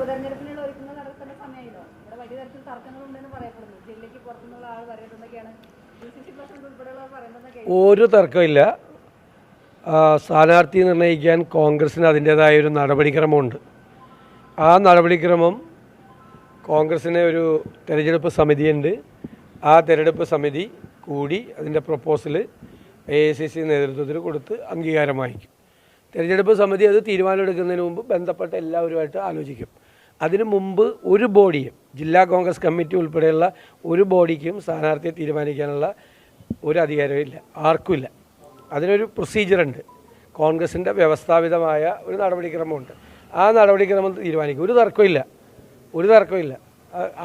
ഉപതെരഞ്ഞെടുപ്പിനുള്ള ഒരുക്കുന്ന നടക്കുന്ന സമയമായല്ലോ. ഇവിടെ വലിയ തരത്തിൽ തർക്കങ്ങളുണ്ടെന്ന് പറയപ്പെടുന്നു. ജില്ലയ്ക്ക് പുറത്തുനിന്നുള്ള ആൾ വരുന്നതൊക്കെയാണ് DCC പ്രസിഡന്റ് ഉൾപ്പെടെയുള്ളവർ പറയുന്നത്. ഒരു തർക്കമില്ല. സ്ഥാനാർത്ഥി നിർണ്ണയിക്കാൻ കോൺഗ്രസിന് അതിൻ്റേതായ ഒരു നടപടിക്രമമുണ്ട്. ആ നടപടിക്രമം കോൺഗ്രസിന് ഒരു തെരഞ്ഞെടുപ്പ് സമിതിയുണ്ട്. ആ തെരഞ്ഞെടുപ്പ് സമിതി കൂടി അതിൻ്റെ പ്രപ്പോസൽ AICC നേതൃത്വത്തിൽ കൊടുത്ത് അംഗീകാരം വാങ്ങിക്കും. തെരഞ്ഞെടുപ്പ് സമിതി അത് തീരുമാനമെടുക്കുന്നതിന് മുമ്പ് ബന്ധപ്പെട്ട എല്ലാവരുമായിട്ട് ആലോചിക്കും. അതിനു മുമ്പ് ഒരു ബോഡിയും, ജില്ലാ കോൺഗ്രസ് കമ്മിറ്റി ഉൾപ്പെടെയുള്ള ഒരു ബോഡിക്കും സ്ഥാനാർത്ഥിയെ തീരുമാനിക്കാനുള്ള ഒരു അധികാരമില്ല, ആർക്കുമില്ല. അതിനൊരു പ്രൊസീജിയറുണ്ട്. കോൺഗ്രസിൻ്റെ വ്യവസ്ഥാപിതമായ ഒരു നടപടിക്രമമുണ്ട്. ആ നടപടിക്രമം തീരുമാനിക്കും. ഒരു തർക്കമില്ല.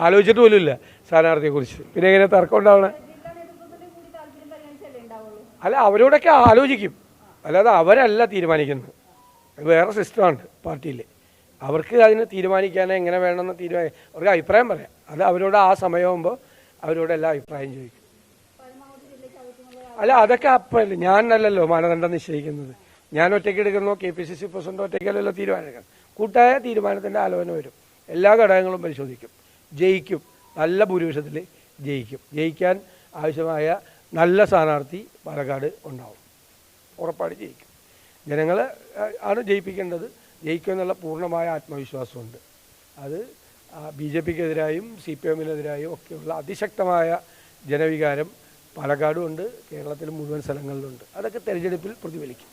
ആലോചിച്ചിട്ട് പോലും ഇല്ല സ്ഥാനാർത്ഥിയെക്കുറിച്ച്. പിന്നെ എങ്ങനെ തർക്കം ഉണ്ടാവണേ? അല്ല, അവരോടൊക്കെ ആലോചിക്കും, അല്ലാതെ അവരല്ല തീരുമാനിക്കുന്നത്. വേറെ സിസ്റ്റമാണ് പാർട്ടിയിൽ. അവർക്ക് അതിന് തീരുമാനിക്കാനോ എങ്ങനെ വേണമെന്ന് അവർക്ക് അഭിപ്രായം പറയാം. അത് അവരോട് ആ സമയമാകുമ്പോൾ അവരോട് എല്ലാ അഭിപ്രായം ചോദിക്കും. അല്ല, അതൊക്കെ അപ്പല്ലേ, ഞാനല്ലല്ലോ മാനദണ്ഡം നിശ്ചയിക്കുന്നത്. ഞാൻ ഒറ്റയ്ക്ക് എടുക്കുന്നോ KPCC പ്രസിഡന്റ് ഒറ്റയ്ക്കല്ലല്ലോ തീരുമാനം. കൂട്ടായ തീരുമാനത്തിൻ്റെ ആലോചന വരും. എല്ലാ ഘടകങ്ങളും പരിശോധിക്കും. ജയിക്കും, നല്ല ഭൂരിപക്ഷത്തിൽ ജയിക്കും. ജയിക്കാൻ ആവശ്യമായ നല്ല സ്ഥാനാർത്ഥി പാലക്കാട് ഉണ്ടാവും. ഉറപ്പായിട്ട് ജയിക്കും. ജനങ്ങൾ ആണ് ജയിപ്പിക്കേണ്ടത്. ജയിക്കുമെന്നുള്ള പൂർണ്ണമായ ആത്മവിശ്വാസമുണ്ട്. അത് BJPക്കെതിരായും CPMനെതിരായും ഒക്കെയുള്ള അതിശക്തമായ ജനവികാരം പാലക്കാടും ഉണ്ട്, കേരളത്തിൽ മുഴുവൻ സ്ഥലങ്ങളിലുണ്ട്. അതൊക്കെ തെരഞ്ഞെടുപ്പിൽ പ്രതിഫലിക്കും.